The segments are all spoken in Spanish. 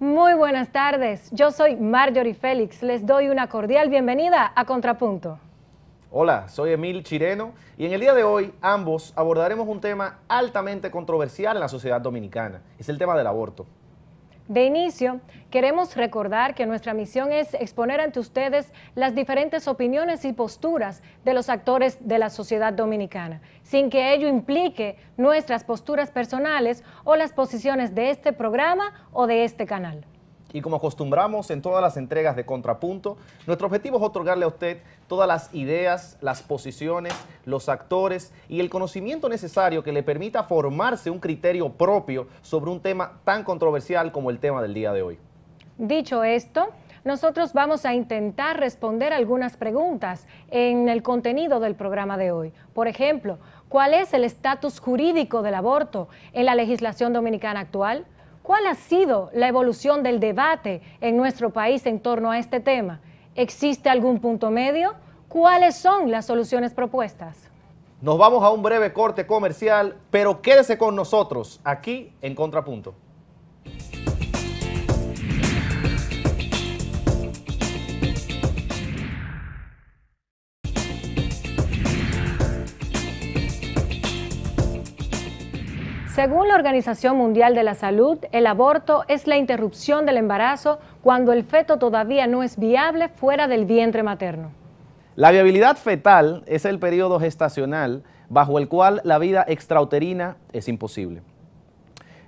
Muy buenas tardes, yo soy Marjorie Félix, les doy una cordial bienvenida a Contrapunto. Hola, soy Emil Chireno y en el día de hoy ambos abordaremos un tema altamente controversial en la sociedad dominicana, es el tema del aborto. De inicio, queremos recordar que nuestra misión es exponer ante ustedes las diferentes opiniones y posturas de los actores de la sociedad dominicana, sin que ello implique nuestras posturas personales o las posiciones de este programa o de este canal. Y como acostumbramos en todas las entregas de Contrapunto, nuestro objetivo es otorgarle a usted todas las ideas, las posiciones, los actores y el conocimiento necesario que le permita formarse un criterio propio sobre un tema tan controversial como el tema del día de hoy. Dicho esto, nosotros vamos a intentar responder algunas preguntas en el contenido del programa de hoy. Por ejemplo, ¿cuál es el estatus jurídico del aborto en la legislación dominicana actual? ¿Cuál ha sido la evolución del debate en nuestro país en torno a este tema? ¿Existe algún punto medio? ¿Cuáles son las soluciones propuestas? Nos vamos a un breve corte comercial, pero quédese con nosotros aquí en Contrapunto. Según la Organización Mundial de la Salud, el aborto es la interrupción del embarazo cuando el feto todavía no es viable fuera del vientre materno. La viabilidad fetal es el periodo gestacional bajo el cual la vida extrauterina es imposible.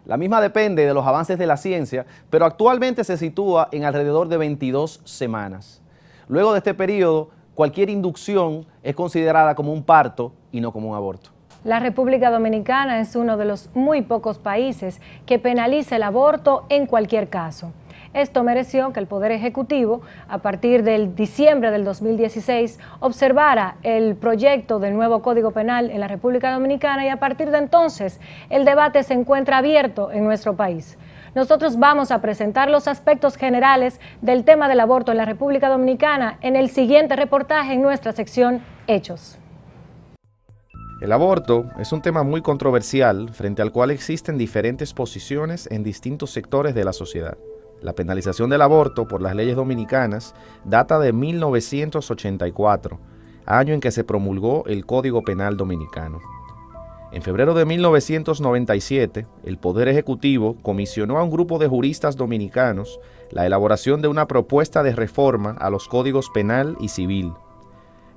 La misma depende de los avances de la ciencia, pero actualmente se sitúa en alrededor de 22 semanas. Luego de este periodo, cualquier inducción es considerada como un parto y no como un aborto. La República Dominicana es uno de los muy pocos países que penaliza el aborto en cualquier caso. Esto mereció que el Poder Ejecutivo, a partir del diciembre del 2016, observara el proyecto del nuevo Código Penal en la República Dominicana y a partir de entonces el debate se encuentra abierto en nuestro país. Nosotros vamos a presentar los aspectos generales del tema del aborto en la República Dominicana en el siguiente reportaje en nuestra sección Hechos. El aborto es un tema muy controversial frente al cual existen diferentes posiciones en distintos sectores de la sociedad. La penalización del aborto por las leyes dominicanas data de 1984, año en que se promulgó el Código Penal Dominicano. En febrero de 1997, el Poder Ejecutivo comisionó a un grupo de juristas dominicanos la elaboración de una propuesta de reforma a los códigos penal y civil.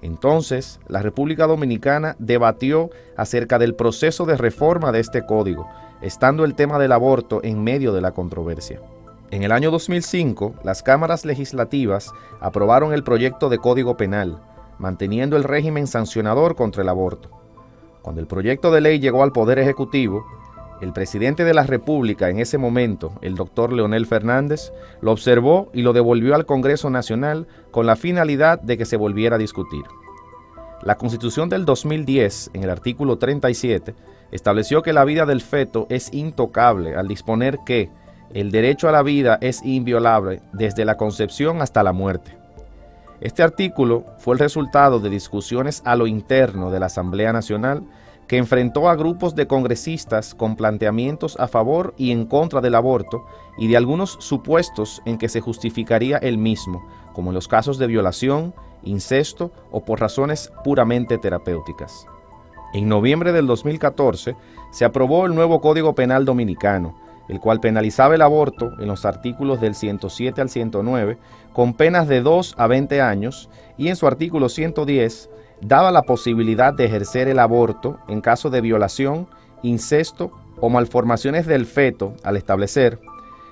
Entonces, la República Dominicana debatió acerca del proceso de reforma de este código, estando el tema del aborto en medio de la controversia. En el año 2005, las cámaras legislativas aprobaron el proyecto de Código Penal, manteniendo el régimen sancionador contra el aborto. Cuando el proyecto de ley llegó al Poder Ejecutivo, el presidente de la República en ese momento, el doctor Leonel Fernández, lo observó y lo devolvió al Congreso Nacional con la finalidad de que se volviera a discutir. La Constitución del 2010, en el artículo 37, estableció que la vida del feto es intocable al disponer que el derecho a la vida es inviolable desde la concepción hasta la muerte. Este artículo fue el resultado de discusiones a lo interno de la Asamblea Nacional que enfrentó a grupos de congresistas con planteamientos a favor y en contra del aborto y de algunos supuestos en que se justificaría el mismo, como en los casos de violación, incesto o por razones puramente terapéuticas. En noviembre del 2014 se aprobó el nuevo Código Penal Dominicano, el cual penalizaba el aborto en los artículos del 107 al 109 con penas de 2 a 20 años y en su artículo 110 daba la posibilidad de ejercer el aborto en caso de violación, incesto o malformaciones del feto al establecer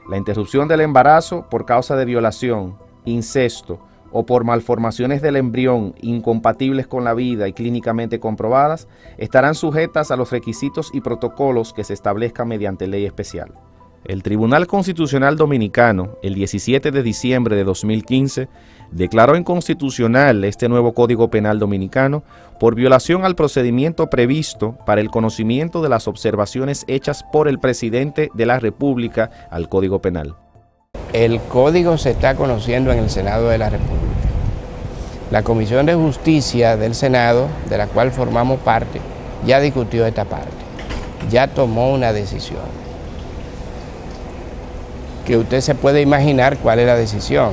la interrupción del embarazo por causa de violación, incesto o por malformaciones del embrión incompatibles con la vida y clínicamente comprobadas, estarán sujetas a los requisitos y protocolos que se establezcan mediante ley especial. El Tribunal Constitucional Dominicano, el 17 de diciembre de 2015, declaró inconstitucional este nuevo Código Penal Dominicano por violación al procedimiento previsto para el conocimiento de las observaciones hechas por el presidente de la República al Código Penal. El Código se está conociendo en el Senado de la República. La Comisión de Justicia del Senado, de la cual formamos parte, ya discutió esta parte, ya tomó una decisión. que usted se puede imaginar cuál es la decisión.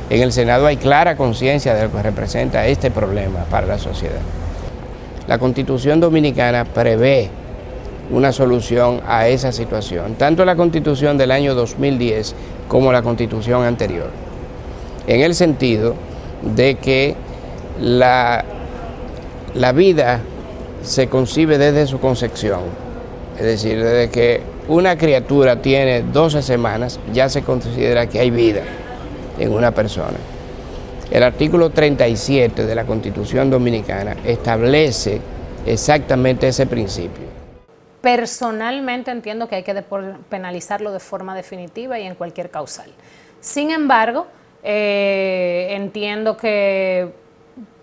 En el Senado hay clara conciencia de lo que representa este problema para la sociedad. La Constitución Dominicana prevé una solución a esa situación, tanto la Constitución del año 2010 como la Constitución anterior, en el sentido de que la vida se concibe desde su concepción, es decir, desde que una criatura tiene 12 semanas ya se considera que hay vida en una persona. El artículo 37 de la Constitución Dominicana establece exactamente ese principio. Personalmente entiendo que hay que penalizarlo de forma definitiva y en cualquier causal. Sin embargo, entiendo que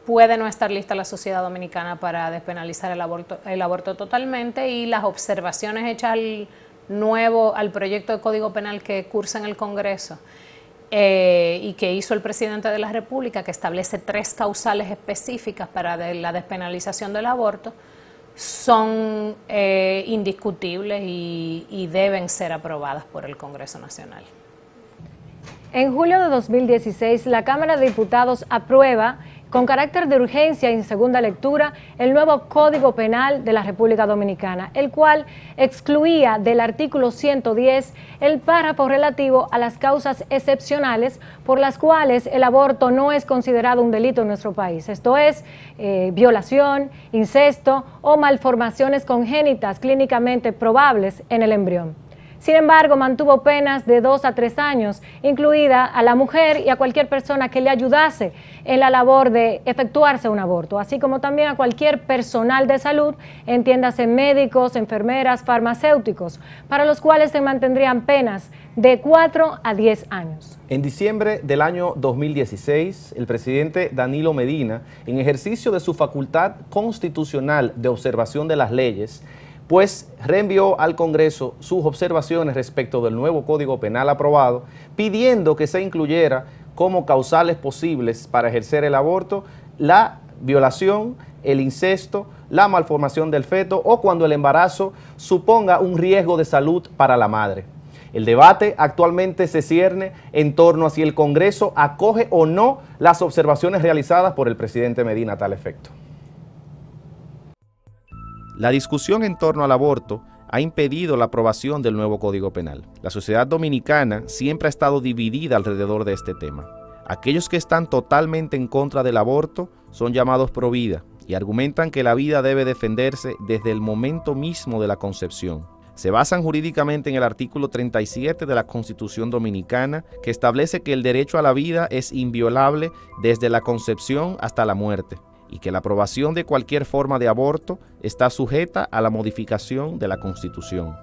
puede no estar lista la sociedad dominicana para despenalizar el aborto totalmente, y las observaciones hechas al proyecto de Código Penal que cursa en el Congreso y que hizo el presidente de la República, que establece 3 causales específicas para la despenalización del aborto, son indiscutibles y deben ser aprobadas por el Congreso Nacional. En julio de 2016, la Cámara de Diputados aprueba con carácter de urgencia y en segunda lectura el nuevo Código Penal de la República Dominicana, el cual excluía del artículo 110 el párrafo relativo a las causas excepcionales por las cuales el aborto no es considerado un delito en nuestro país. Esto es violación, incesto o malformaciones congénitas clínicamente probables en el embrión. Sin embargo, mantuvo penas de 2 a 3 años, incluida a la mujer y a cualquier persona que le ayudase en la labor de efectuarse un aborto, así como también a cualquier personal de salud, entiéndase médicos, enfermeras, farmacéuticos, para los cuales se mantendrían penas de 4 a 10 años. En diciembre del año 2016, el presidente Danilo Medina, en ejercicio de su facultad constitucional de observación de las leyes, pues reenvió al Congreso sus observaciones respecto del nuevo Código Penal aprobado, pidiendo que se incluyera como causales posibles para ejercer el aborto la violación, el incesto, la malformación del feto o cuando el embarazo suponga un riesgo de salud para la madre. El debate actualmente se cierne en torno a si el Congreso acoge o no las observaciones realizadas por el presidente Medina a tal efecto. La discusión en torno al aborto ha impedido la aprobación del nuevo Código Penal. La sociedad dominicana siempre ha estado dividida alrededor de este tema. Aquellos que están totalmente en contra del aborto son llamados pro vida y argumentan que la vida debe defenderse desde el momento mismo de la concepción. Se basan jurídicamente en el artículo 37 de la Constitución Dominicana, que establece que el derecho a la vida es inviolable desde la concepción hasta la muerte, y que la aprobación de cualquier forma de aborto está sujeta a la modificación de la Constitución.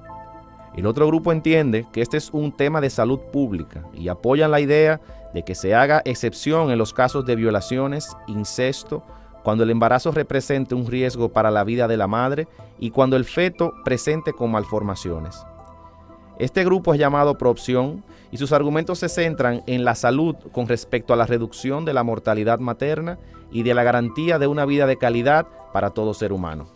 El otro grupo entiende que este es un tema de salud pública y apoyan la idea de que se haga excepción en los casos de violaciones, incesto, cuando el embarazo represente un riesgo para la vida de la madre y cuando el feto presente con malformaciones. Este grupo es llamado Proopción y sus argumentos se centran en la salud con respecto a la reducción de la mortalidad materna y de la garantía de una vida de calidad para todo ser humano.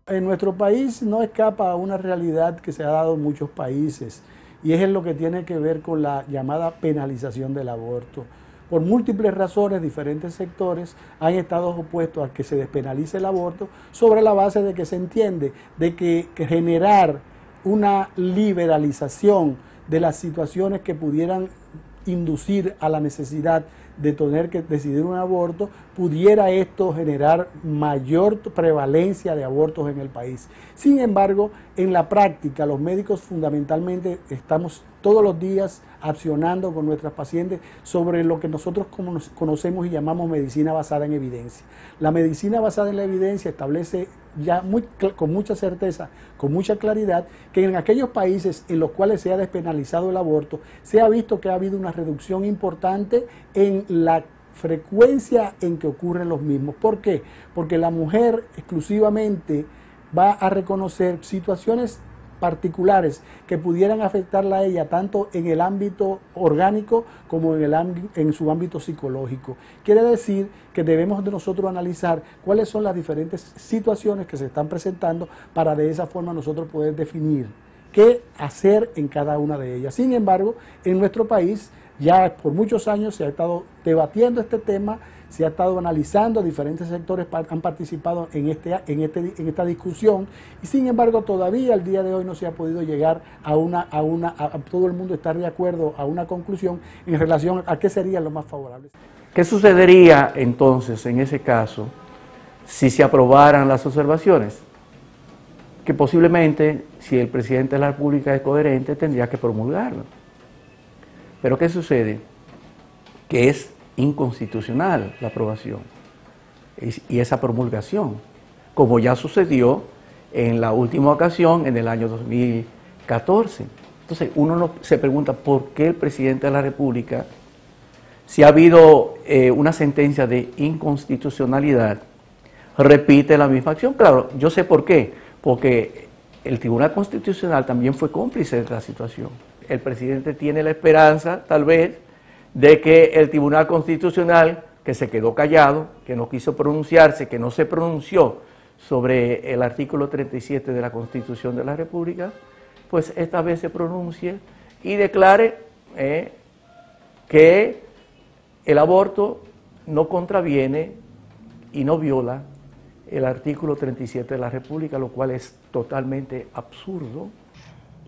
En nuestro país no escapa a una realidad que se ha dado en muchos países y es en lo que tiene que ver con la llamada penalización del aborto. Por múltiples razones, diferentes sectores han estado opuestos a que se despenalice el aborto sobre la base de que se entiende de que generar una liberalización de las situaciones que pudieran inducir a la necesidad de tener que decidir un aborto, pudiera esto generar mayor prevalencia de abortos en el país. Sin embargo, en la práctica, los médicos fundamentalmente estamos todos los días accionando con nuestras pacientes sobre lo que nosotros conocemos y llamamos medicina basada en evidencia. La medicina basada en la evidencia establece ya con mucha certeza, con mucha claridad, que en aquellos países en los cuales se ha despenalizado el aborto, se ha visto que ha habido una reducción importante en la frecuencia en que ocurren los mismos. ¿Por qué? Porque la mujer exclusivamente va a reconocer situaciones particulares que pudieran afectarla a ella tanto en el ámbito orgánico como en su ámbito psicológico. Quiere decir que debemos de nosotros analizar cuáles son las diferentes situaciones que se están presentando para de esa forma nosotros poder definir qué hacer en cada una de ellas. Sin embargo, en nuestro país ya por muchos años se ha estado debatiendo este tema, se ha estado analizando, diferentes sectores han participado en esta discusión, y sin embargo todavía al día de hoy no se ha podido llegar a todo el mundo estar de acuerdo a una conclusión en relación a qué sería lo más favorable. ¿Qué sucedería entonces en ese caso si se aprobaran las observaciones? Que posiblemente, si el presidente de la República es coherente, tendría que promulgarlo. Pero ¿qué sucede? Que es inconstitucional la aprobación y esa promulgación, como ya sucedió en la última ocasión en el año 2014. Entonces uno se pregunta por qué el presidente de la República, si ha habido una sentencia de inconstitucionalidad, repite la misma acción. Claro, yo sé por qué, porque el Tribunal Constitucional también fue cómplice de la situación. El presidente tiene la esperanza, tal vez, de que el Tribunal Constitucional, que se quedó callado, que no quiso pronunciarse, que no se pronunció sobre el artículo 37 de la Constitución de la República, pues esta vez se pronuncie y declare que el aborto no contraviene y no viola el artículo 37 de la República, lo cual es totalmente absurdo.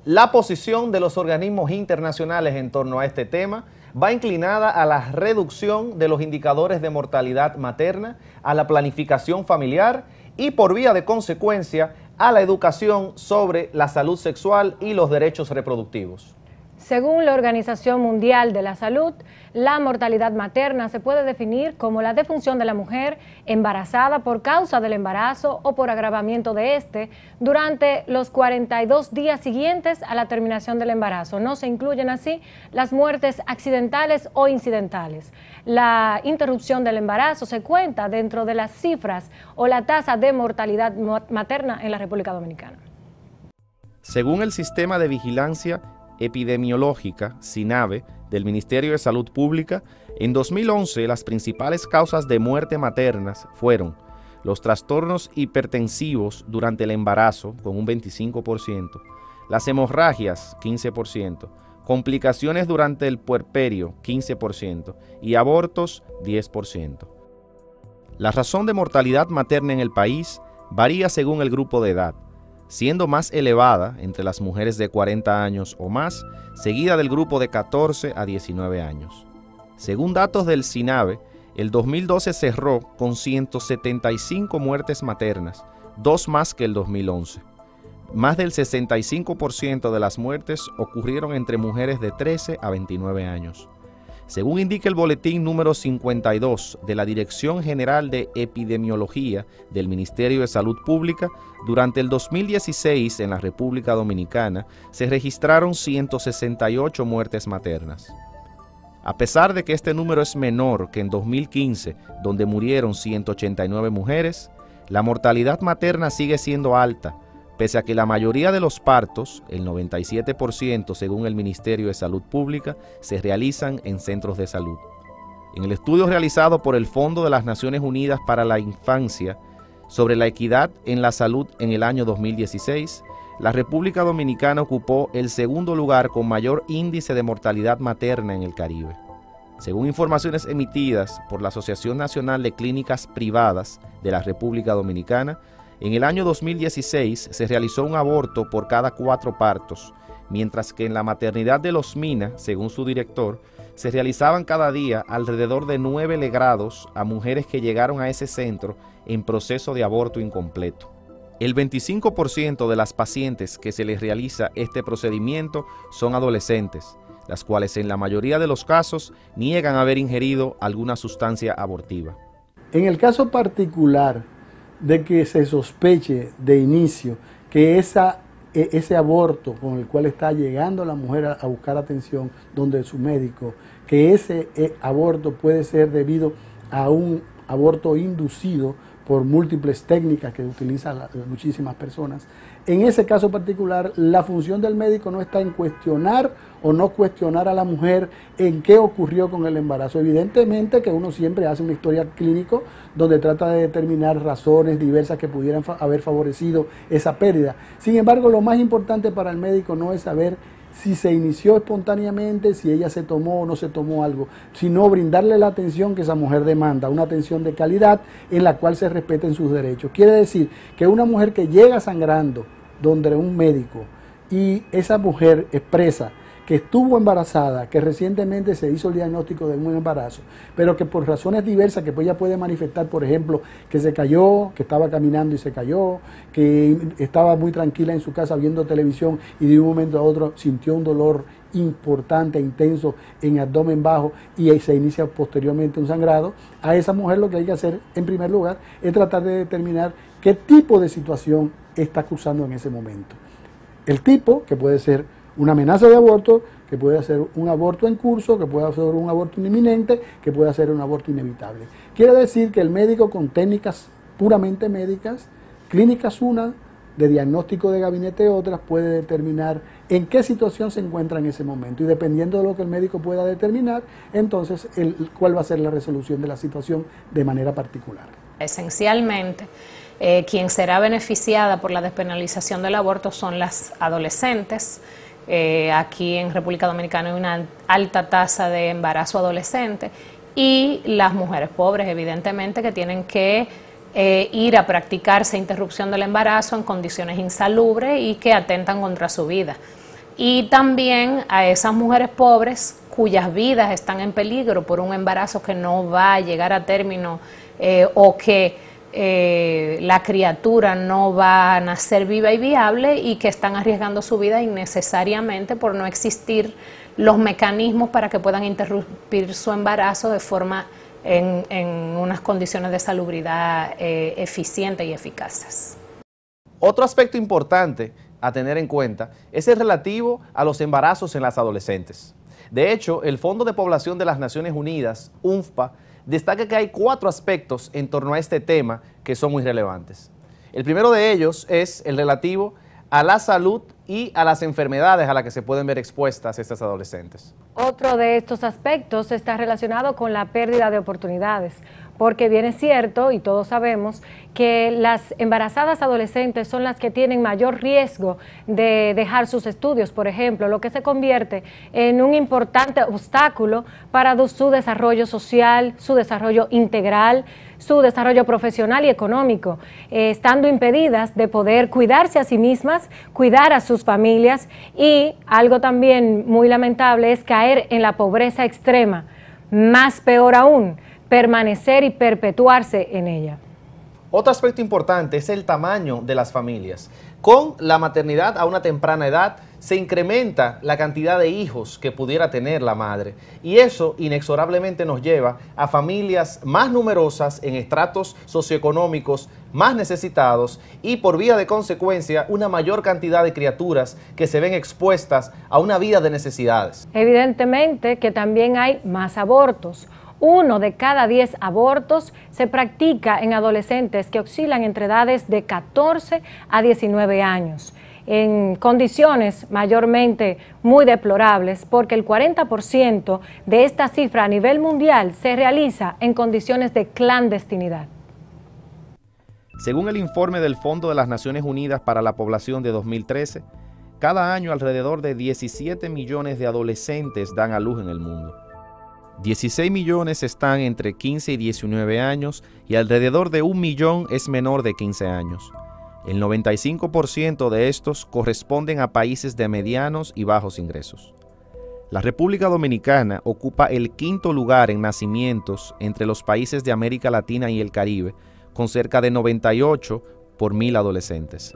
La posición de los organismos internacionales en torno a este tema va inclinada a la reducción de los indicadores de mortalidad materna, a la planificación familiar y, por vía de consecuencia, a la educación sobre la salud sexual y los derechos reproductivos. Según la Organización Mundial de la Salud, la mortalidad materna se puede definir como la defunción de la mujer embarazada por causa del embarazo o por agravamiento de este durante los 42 días siguientes a la terminación del embarazo. No se incluyen así las muertes accidentales o incidentales. La interrupción del embarazo se cuenta dentro de las cifras o la tasa de mortalidad materna en la República Dominicana. Según el Sistema de Vigilancia Epidemiológica, SINAVE, del Ministerio de Salud Pública, en 2011 las principales causas de muerte maternas fueron los trastornos hipertensivos durante el embarazo, con un 25%, las hemorragias, 15%, complicaciones durante el puerperio, 15%, y abortos, 10%. La razón de mortalidad materna en el país varía según el grupo de edad, siendo más elevada entre las mujeres de 40 años o más, seguida del grupo de 14 a 19 años. Según datos del SINAVE, el 2012 cerró con 175 muertes maternas, 2 más que el 2011. Más del 65% de las muertes ocurrieron entre mujeres de 13 a 29 años. Según indica el boletín número 52 de la Dirección General de Epidemiología del Ministerio de Salud Pública, durante el 2016 en la República Dominicana se registraron 168 muertes maternas. A pesar de que este número es menor que en 2015, donde murieron 189 mujeres, la mortalidad materna sigue siendo alta, pese a que la mayoría de los partos, el 97% según el Ministerio de Salud Pública, se realizan en centros de salud. En el estudio realizado por el Fondo de las Naciones Unidas para la Infancia sobre la equidad en la salud en el año 2016, la República Dominicana ocupó el segundo lugar con mayor índice de mortalidad materna en el Caribe. Según informaciones emitidas por la Asociación Nacional de Clínicas Privadas de la República Dominicana, en el año 2016 se realizó un aborto por cada 4 partos, mientras que en la maternidad de Los Minas, según su director, se realizaban cada día alrededor de 9 legrados a mujeres que llegaron a ese centro en proceso de aborto incompleto. El 25% de las pacientes que se les realiza este procedimiento son adolescentes, las cuales en la mayoría de los casos niegan haber ingerido alguna sustancia abortiva. En el caso particular de que se sospeche de inicio que ese aborto con el cual está llegando la mujer a buscar atención donde su médico, que ese aborto puede ser debido a un aborto inducido por múltiples técnicas que utilizan muchísimas personas, En ese caso particular, la función del médico no está en cuestionar o no cuestionar a la mujer en qué ocurrió con el embarazo. Evidentemente que uno siempre hace una historia clínico donde trata de determinar razones diversas que pudieran haber favorecido esa pérdida. Sin embargo, lo más importante para el médico no es saber si se inició espontáneamente, si ella se tomó o no se tomó algo, sino brindarle la atención que esa mujer demanda, una atención de calidad en la cual se respeten sus derechos. Quiere decir que una mujer que llega sangrando donde un médico y esa mujer expresa que estuvo embarazada, que recientemente se hizo el diagnóstico de un embarazo, pero que por razones diversas que ella puede manifestar, por ejemplo, que se cayó, que estaba caminando y se cayó, que estaba muy tranquila en su casa viendo televisión y de un momento a otro sintió un dolor importante, intenso en el abdomen bajo y ahí se inicia posteriormente un sangrado. A esa mujer lo que hay que hacer en primer lugar es tratar de determinar qué tipo de situación está cursando en ese momento. El tipo, que puede ser una amenaza de aborto, que puede ser un aborto en curso, que puede ser un aborto inminente, que puede ser un aborto inevitable. Quiere decir que el médico con técnicas puramente médicas, clínicas una, de diagnóstico de gabinete otras, puede determinar en qué situación se encuentra en ese momento y dependiendo de lo que el médico pueda determinar, entonces cuál va a ser la resolución de la situación de manera particular. Esencialmente, quien será beneficiada por la despenalización del aborto son las adolescentes. Aquí en República Dominicana hay una alta tasa de embarazo adolescente y las mujeres pobres, evidentemente, que tienen que ir a practicarse interrupción del embarazo en condiciones insalubres y que atentan contra su vida. Y también a esas mujeres pobres cuyas vidas están en peligro por un embarazo que no va a llegar a término o que la criatura no va a nacer viva y viable y que están arriesgando su vida innecesariamente por no existir los mecanismos para que puedan interrumpir su embarazo de forma en unas condiciones de salubridad eficientes y eficaces. Otro aspecto importante a tener en cuenta es el relativo a los embarazos en las adolescentes. De hecho, el Fondo de Población de las Naciones Unidas, UNFPA, destaca que hay 4 aspectos en torno a este tema que son muy relevantes. El primero de ellos es el relativo a la salud y a las enfermedades a las que se pueden ver expuestas estas adolescentes. Otro de estos aspectos está relacionado con la pérdida de oportunidades, porque bien es cierto, y todos sabemos, que las embarazadas adolescentes son las que tienen mayor riesgo de dejar sus estudios, por ejemplo, lo que se convierte en un importante obstáculo para su desarrollo social, su desarrollo integral, su desarrollo profesional y económico, estando impedidas de poder cuidarse a sí mismas, cuidar a sus familias y algo también muy lamentable es caer en la pobreza extrema, más peor aún, permanecer y perpetuarse en ella. Otro aspecto importante es el tamaño de las familias. Con la maternidad a una temprana edad se incrementa la cantidad de hijos que pudiera tener la madre y eso inexorablemente nos lleva a familias más numerosas en estratos socioeconómicos más necesitados y por vía de consecuencia una mayor cantidad de criaturas que se ven expuestas a una vida de necesidades. Evidentemente que también hay más abortos. 1 de cada 10 abortos se practica en adolescentes que oscilan entre edades de 14 a 19 años, en condiciones mayormente muy deplorables, porque el 40% de esta cifra a nivel mundial se realiza en condiciones de clandestinidad. Según el informe del Fondo de las Naciones Unidas para la Población de 2013, cada año alrededor de 17 millones de adolescentes dan a luz en el mundo. 16 millones están entre 15 y 19 años y alrededor de 1 millón es menor de 15 años. El 95% de estos corresponden a países de medianos y bajos ingresos. La República Dominicana ocupa el 5º lugar en nacimientos entre los países de América Latina y el Caribe, con cerca de 98 por 1000 adolescentes.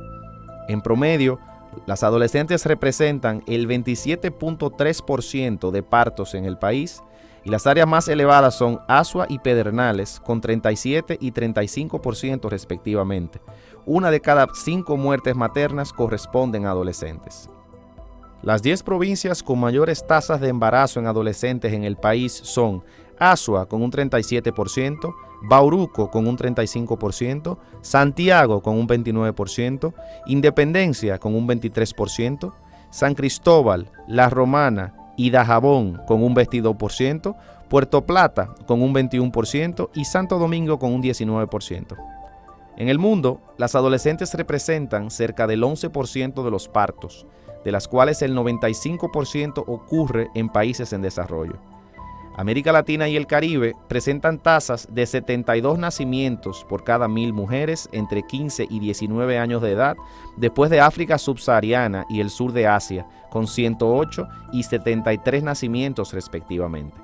En promedio, las adolescentes representan el 27.3% de partos en el país y las áreas más elevadas son Azua y Pedernales, con 37 y 35% respectivamente. 1 de cada 5 muertes maternas corresponden a adolescentes. Las 10 provincias con mayores tasas de embarazo en adolescentes en el país son Asua con un 37%, Bauruco con un 35%, Santiago con un 29%, Independencia con un 23%, San Cristóbal, La Romana y Dajabón con un 22%, Puerto Plata con un 21% y Santo Domingo con un 19%. En el mundo, las adolescentes representan cerca del 11% de los partos, de las cuales el 95% ocurre en países en desarrollo. América Latina y el Caribe presentan tasas de 72 nacimientos por cada 1000 mujeres entre 15 y 19 años de edad, después de África subsahariana y el sur de Asia, con 108 y 73 nacimientos respectivamente.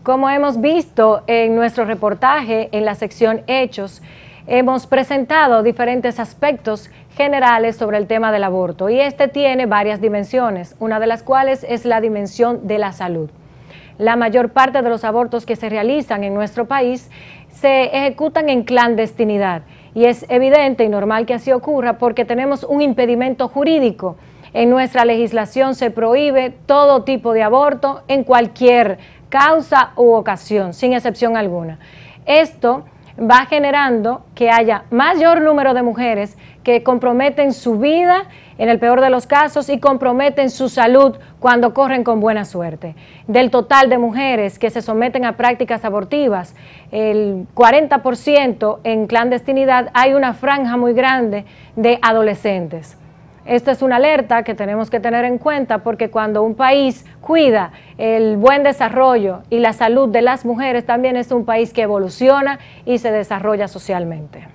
Como hemos visto en nuestro reportaje en la sección Hechos, hemos presentado diferentes aspectos generales sobre el tema del aborto y este tiene varias dimensiones, una de las cuales es la dimensión de la salud. La mayor parte de los abortos que se realizan en nuestro país se ejecutan en clandestinidad y es evidente y normal que así ocurra porque tenemos un impedimento jurídico. En nuestra legislación se prohíbe todo tipo de aborto en cualquier causa u ocasión, sin excepción alguna. Esto va generando que haya mayor número de mujeres que comprometen su vida en el peor de los casos y comprometen su salud cuando corren con buena suerte. Del total de mujeres que se someten a prácticas abortivas, el 40% en clandestinidad, hay una franja muy grande de adolescentes. Esta es una alerta que tenemos que tener en cuenta porque cuando un país cuida el buen desarrollo y la salud de las mujeres, también es un país que evoluciona y se desarrolla socialmente.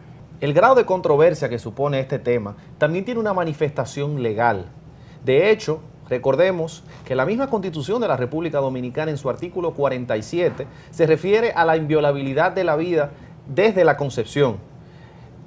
El grado de controversia que supone este tema también tiene una manifestación legal. De hecho, recordemos que la misma Constitución de la República Dominicana en su artículo 47 se refiere a la inviolabilidad de la vida desde la concepción.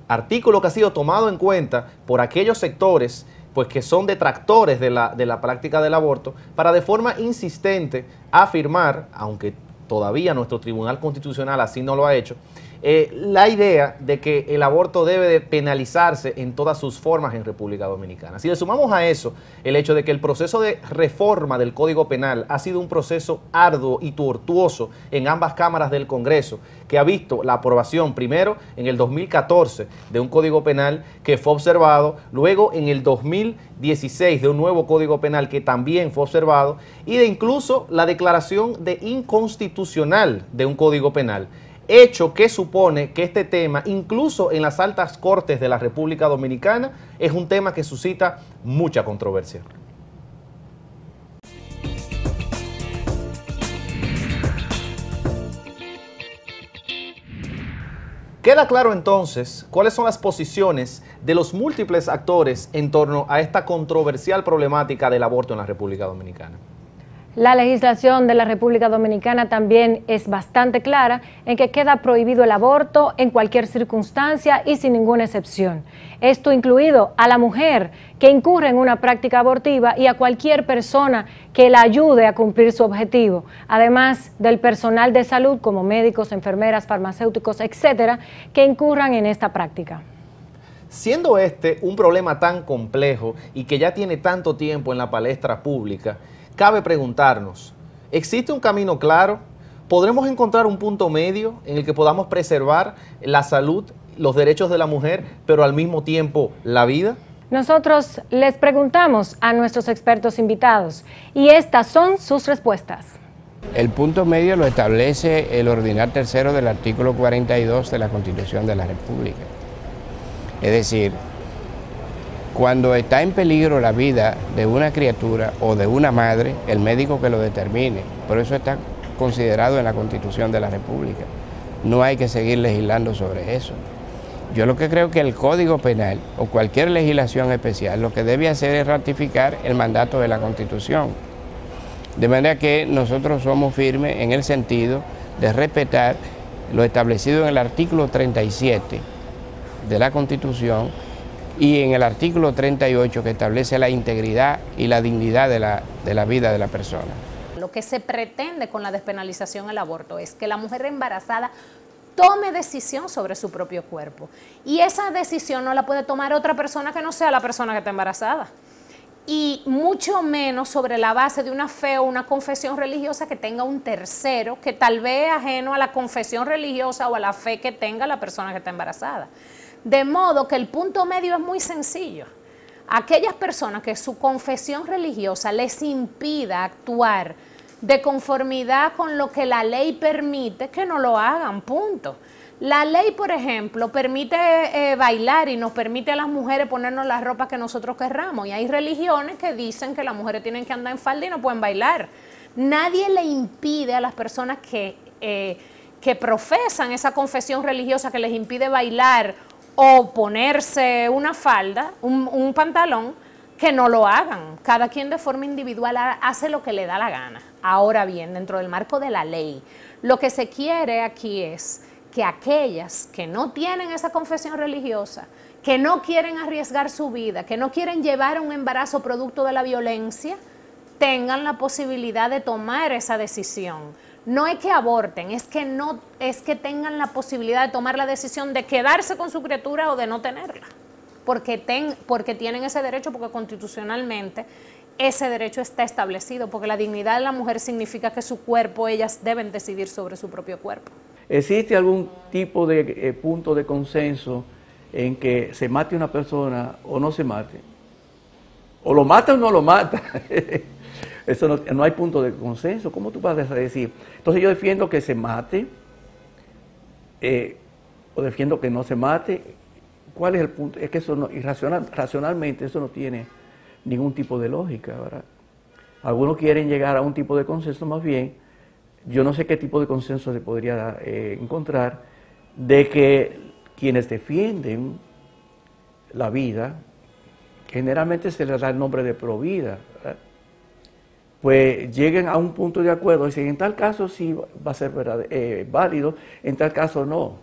Artículo que ha sido tomado en cuenta por aquellos sectores pues que son detractores de la práctica del aborto, para de forma insistente afirmar, aunque todavía nuestro Tribunal Constitucional así no lo ha hecho, la idea de que el aborto debe de penalizarse en todas sus formas en República Dominicana. Si le sumamos a eso el hecho de que el proceso de reforma del Código Penal ha sido un proceso arduo y tortuoso en ambas cámaras del Congreso, que ha visto la aprobación primero en el 2014 de un Código Penal que fue observado, luego en el 2016 de un nuevo Código Penal que también fue observado y de incluso la declaración de inconstitucional de un Código Penal. Hecho que supone que este tema, incluso en las altas cortes de la República Dominicana, es un tema que suscita mucha controversia. Queda claro entonces cuáles son las posiciones de los múltiples actores en torno a esta controversial problemática del aborto en la República Dominicana. La legislación de la República Dominicana también es bastante clara en que queda prohibido el aborto en cualquier circunstancia y sin ninguna excepción. Esto incluido a la mujer que incurre en una práctica abortiva y a cualquier persona que la ayude a cumplir su objetivo, además del personal de salud como médicos, enfermeras, farmacéuticos, etcétera, que incurran en esta práctica. Siendo este un problema tan complejo y que ya tiene tanto tiempo en la palestra pública, cabe preguntarnos, ¿existe un camino claro? ¿Podremos encontrar un punto medio en el que podamos preservar la salud, los derechos de la mujer, pero al mismo tiempo la vida? Nosotros les preguntamos a nuestros expertos invitados y estas son sus respuestas. El punto medio lo establece el ordinar tercero del artículo 42 de la Constitución de la República. Es decir, cuando está en peligro la vida de una criatura o de una madre, el médico que lo determine. Por eso está considerado en la Constitución de la República. No hay que seguir legislando sobre eso. Yo lo que creo que el Código Penal o cualquier legislación especial lo que debe hacer es ratificar el mandato de la Constitución. De manera que nosotros somos firmes en el sentido de respetar lo establecido en el artículo 37 de la Constitución y en el artículo 38 que establece la integridad y la dignidad de la vida de la persona. Lo que se pretende con la despenalización del aborto es que la mujer embarazada tome decisión sobre su propio cuerpo y esa decisión no la puede tomar otra persona que no sea la persona que está embarazada. y mucho menos sobre la base de una fe o una confesión religiosa que tenga un tercero, que tal vez ajeno a la confesión religiosa o a la fe que tenga la persona que está embarazada. De modo que el punto medio es muy sencillo. Aquellas personas que su confesión religiosa les impida actuar de conformidad con lo que la ley permite, que no lo hagan, punto. La ley, por ejemplo, permite bailar y nos permite a las mujeres ponernos la ropa que nosotros querramos. Y hay religiones que dicen que las mujeres tienen que andar en falda y no pueden bailar. Nadie le impide a las personas que profesan esa confesión religiosa que les impide bailar o ponerse una falda, un pantalón, que no lo hagan. Cada quien de forma individual hace lo que le da la gana. Ahora bien, dentro del marco de la ley, lo que se quiere aquí es que aquellas que no tienen esa confesión religiosa, que no quieren arriesgar su vida, que no quieren llevar un embarazo producto de la violencia, tengan la posibilidad de tomar esa decisión. No es que aborten, es que tengan la posibilidad de tomar la decisión de quedarse con su criatura o de no tenerla, porque tienen ese derecho, porque constitucionalmente ese derecho está establecido, porque la dignidad de la mujer significa que su cuerpo, ellas deben decidir sobre su propio cuerpo. ¿Existe algún tipo de punto de consenso en que se mate una persona o no se mate? O lo mata o no lo mata. Eso no hay punto de consenso. ¿Cómo tú vas a decir? Entonces yo defiendo que se mate o defiendo que no se mate. ¿Cuál es el punto? Es que eso no, racionalmente eso no tiene ningún tipo de lógica, ¿verdad? Algunos quieren llegar a un tipo de consenso, más bien yo no sé qué tipo de consenso se podría encontrar, de que quienes defienden la vida, generalmente se les da el nombre de provida, ¿verdad? Pues lleguen a un punto de acuerdo y dicen, en tal caso sí va a ser válido, en tal caso no.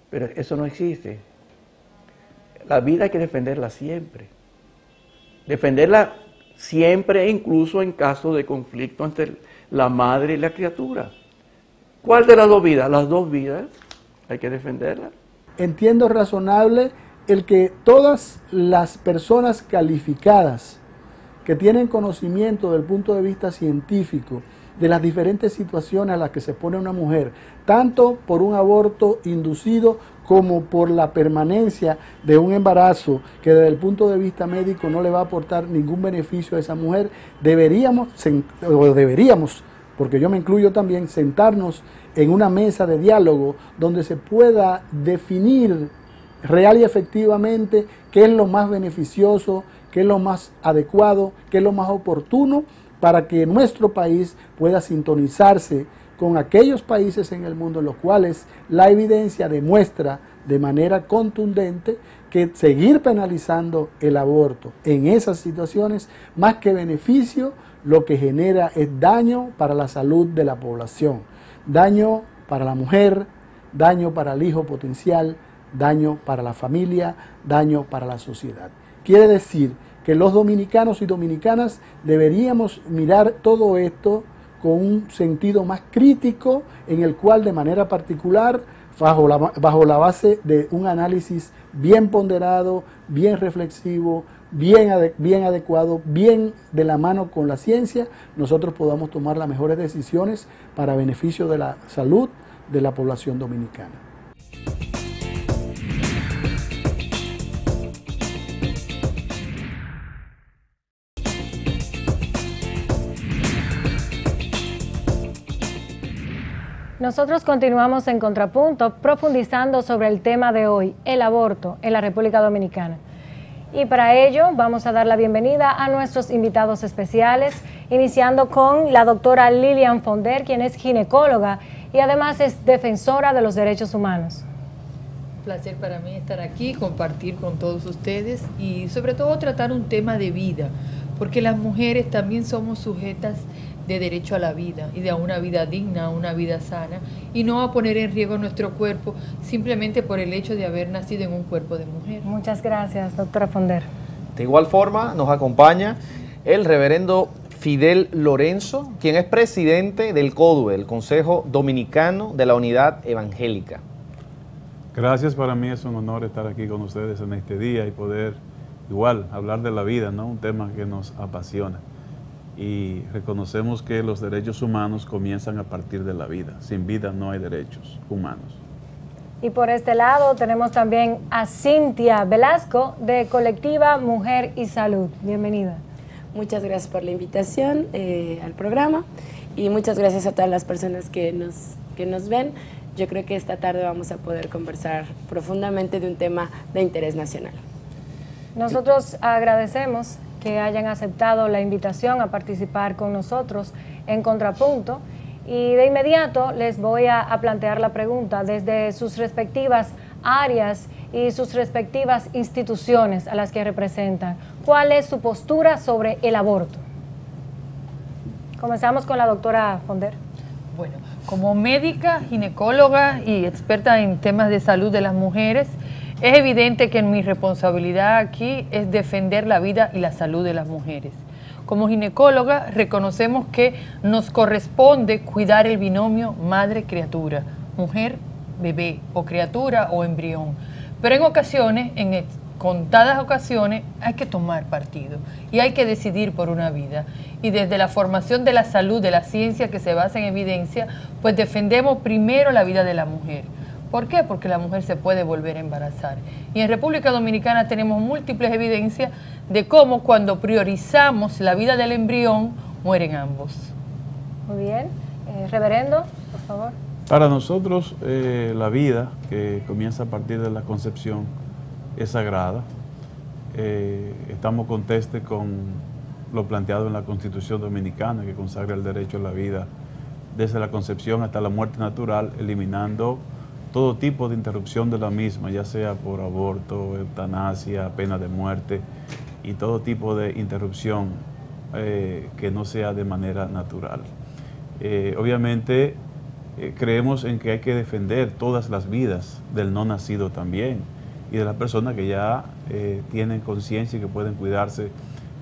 Pero eso no existe. La vida hay que defenderla siempre. Defenderla siempre, incluso en caso de conflicto entre la madre y la criatura. ¿Cuál de las dos vidas? Las dos vidas hay que defenderlas. Entiendo razonable el que todas las personas calificadas que tienen conocimiento del punto de vista científico de las diferentes situaciones a las que se pone una mujer, tanto por un aborto inducido como por la permanencia de un embarazo que desde el punto de vista médico no le va a aportar ningún beneficio a esa mujer, deberíamos, porque yo me incluyo también, sentarnos en una mesa de diálogo donde se pueda definir real y efectivamente qué es lo más beneficioso, qué es lo más adecuado, qué es lo más oportuno para que nuestro país pueda sintonizarse con aquellos países en el mundo en los cuales la evidencia demuestra de manera contundente que seguir penalizando el aborto en esas situaciones, más que beneficio, lo que genera es daño para la salud de la población, daño para la mujer, daño para el hijo potencial, daño para la familia, daño para la sociedad. Quiere decir que los dominicanos y dominicanas deberíamos mirar todo esto con un sentido más crítico, en el cual de manera particular, bajo la base de un análisis bien ponderado, bien reflexivo, bien adecuado, bien de la mano con la ciencia, nosotros podamos tomar las mejores decisiones para beneficio de la salud de la población dominicana. Nosotros continuamos en Contrapunto profundizando sobre el tema de hoy, el aborto en la República Dominicana. Y para ello vamos a dar la bienvenida a nuestros invitados especiales, iniciando con la doctora Lilian Fonder, quien es ginecóloga y además es defensora de los derechos humanos. Un placer para mí estar aquí, compartir con todos ustedes y sobre todo tratar un tema de vida, porque las mujeres también somos sujetas de derecho a la vida y de una vida digna, una vida sana, y no a poner en riesgo nuestro cuerpo simplemente por el hecho de haber nacido en un cuerpo de mujer. Muchas gracias, doctora Fonder. De igual forma nos acompaña el reverendo Fidel Lorenzo, quien es presidente del CODUE, el Consejo Dominicano de la Unidad Evangélica. Gracias, para mí es un honor estar aquí con ustedes en este día y poder igual, hablar de la vida, ¿no? Un tema que nos apasiona. Y reconocemos que los derechos humanos comienzan a partir de la vida. Sin vida no hay derechos humanos. Y por este lado tenemos también a Cintia Velasco de Colectiva Mujer y Salud. Bienvenida. Muchas gracias por la invitación al programa y muchas gracias a todas las personas que nos ven. Yo creo que esta tarde vamos a poder conversar profundamente de un tema de interés nacional. Nosotros agradecemos que hayan aceptado la invitación a participar con nosotros en Contrapunto y de inmediato les voy a plantear la pregunta desde sus respectivas áreas y sus respectivas instituciones a las que representan. ¿Cuál es su postura sobre el aborto? Comenzamos con la doctora Fonder. Bueno, como médica, ginecóloga y experta en temas de salud de las mujeres, es evidente que mi responsabilidad aquí es defender la vida y la salud de las mujeres. Como ginecóloga, reconocemos que nos corresponde cuidar el binomio madre-criatura, mujer-bebé o criatura o embrión. Pero en ocasiones, en contadas ocasiones, hay que tomar partido y hay que decidir por una vida. Y desde la formación de la salud, de la ciencia que se basa en evidencia, pues defendemos primero la vida de la mujer. ¿Por qué? Porque la mujer se puede volver a embarazar. Y en República Dominicana tenemos múltiples evidencias de cómo cuando priorizamos la vida del embrión, mueren ambos. Muy bien. Reverendo, por favor. Para nosotros la vida, que comienza a partir de la concepción, es sagrada. Estamos contestes con lo planteado en la Constitución Dominicana, que consagra el derecho a la vida desde la concepción hasta la muerte natural, eliminando todo tipo de interrupción de la misma, ya sea por aborto, eutanasia, pena de muerte y todo tipo de interrupción que no sea de manera natural. Obviamente creemos en que hay que defender todas las vidas del no nacido también y de las personas que ya tienen conciencia y que pueden cuidarse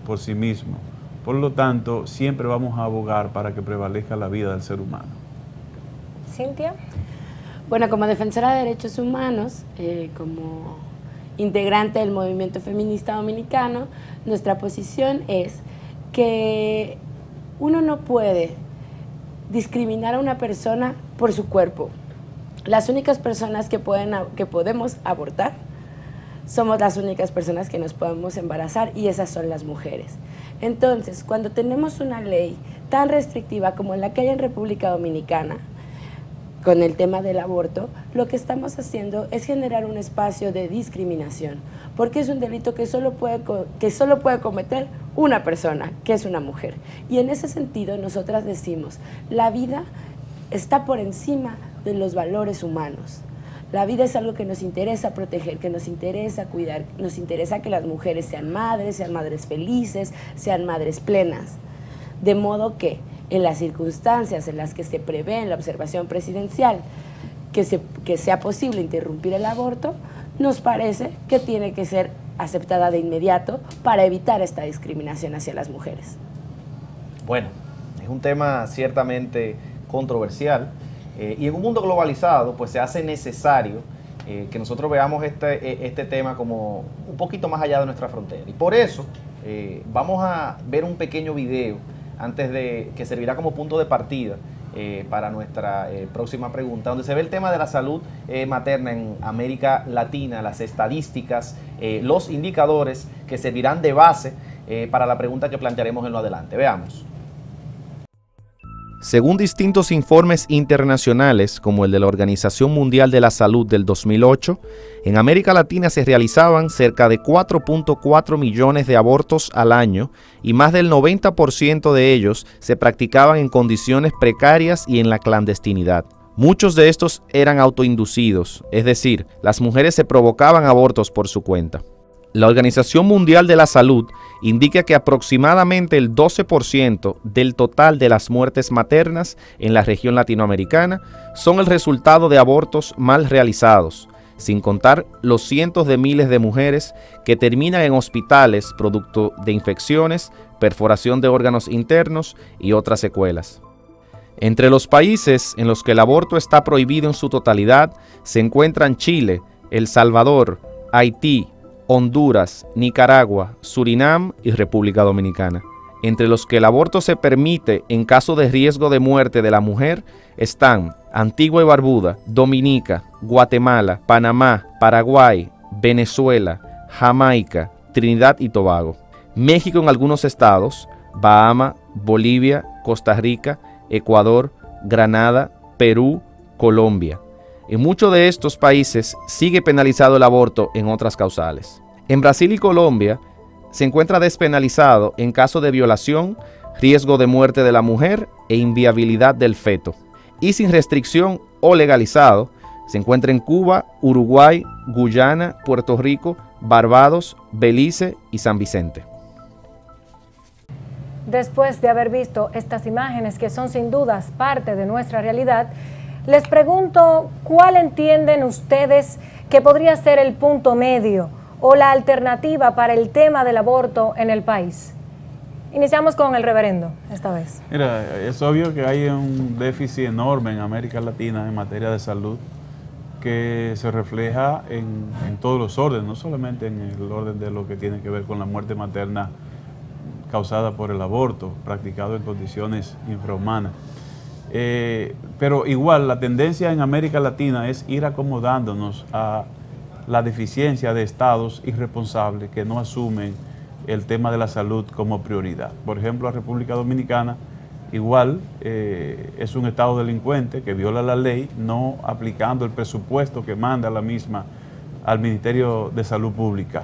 por sí mismos. Por lo tanto, siempre vamos a abogar para que prevalezca la vida del ser humano. Cintia. Bueno, como defensora de derechos humanos, como integrante del movimiento feminista dominicano, nuestra posición es que uno no puede discriminar a una persona por su cuerpo. Las únicas personas que podemos abortar somos las únicas personas que nos podemos embarazar y esas son las mujeres. Entonces, cuando tenemos una ley tan restrictiva como la que hay en República Dominicana, con el tema del aborto, lo que estamos haciendo es generar un espacio de discriminación, porque es un delito que solo puede cometer una persona, que es una mujer. Y en ese sentido, nosotras decimos, la vida está por encima de los valores humanos. La vida es algo que nos interesa proteger, que nos interesa cuidar, nos interesa que las mujeres sean madres felices, sean madres plenas. De modo que en las circunstancias en las que se prevé en la observación presidencial que sea posible interrumpir el aborto, nos parece que tiene que ser aceptada de inmediato para evitar esta discriminación hacia las mujeres. Bueno, es un tema ciertamente controversial y en un mundo globalizado pues se hace necesario que nosotros veamos este tema como un poquito más allá de nuestra frontera. Y por eso vamos a ver un pequeño video antes de que servirá como punto de partida para nuestra próxima pregunta, donde se ve el tema de la salud materna en América Latina, las estadísticas, los indicadores que servirán de base para la pregunta que plantearemos en lo adelante. Veamos. Según distintos informes internacionales, como el de la Organización Mundial de la Salud del 2008, en América Latina se realizaban cerca de 4.4 millones de abortos al año y más del 90% de ellos se practicaban en condiciones precarias y en la clandestinidad. Muchos de estos eran autoinducidos, es decir, las mujeres se provocaban abortos por su cuenta. La Organización Mundial de la Salud indica que aproximadamente el 12% del total de las muertes maternas en la región latinoamericana son el resultado de abortos mal realizados, sin contar los cientos de miles de mujeres que terminan en hospitales producto de infecciones, perforación de órganos internos y otras secuelas. Entre los países en los que el aborto está prohibido en su totalidad se encuentran Chile, El Salvador, Haití, Honduras, Nicaragua, Surinam y República Dominicana. Entre los que el aborto se permite en caso de riesgo de muerte de la mujer están Antigua y Barbuda, Dominica, Guatemala, Panamá, Paraguay, Venezuela, Jamaica, Trinidad y Tobago. México en algunos estados, Bahamas, Bolivia, Costa Rica, Ecuador, Granada, Perú, Colombia. En muchos de estos países sigue penalizado el aborto en otras causales. En Brasil y Colombia se encuentra despenalizado en caso de violación, riesgo de muerte de la mujer e inviabilidad del feto. Y sin restricción o legalizado se encuentra en Cuba, Uruguay, Guyana, Puerto Rico, Barbados, Belice y San Vicente. Después de haber visto estas imágenes que son sin dudas parte de nuestra realidad, les pregunto, ¿cuál entienden ustedes que podría ser el punto medio o la alternativa para el tema del aborto en el país? Iniciamos con el reverendo esta vez. Mira, es obvio que hay un déficit enorme en América Latina en materia de salud que se refleja en todos los órdenes, no solamente en el orden de lo que tiene que ver con la muerte materna causada por el aborto, practicado en condiciones infrahumanas. Pero igual la tendencia en América Latina es ir acomodándonos a la deficiencia de estados irresponsables que no asumen el tema de la salud como prioridad. Por ejemplo, la República Dominicana igual es un estado delincuente que viola la ley, no aplicando el presupuesto que manda la misma al Ministerio de Salud Pública.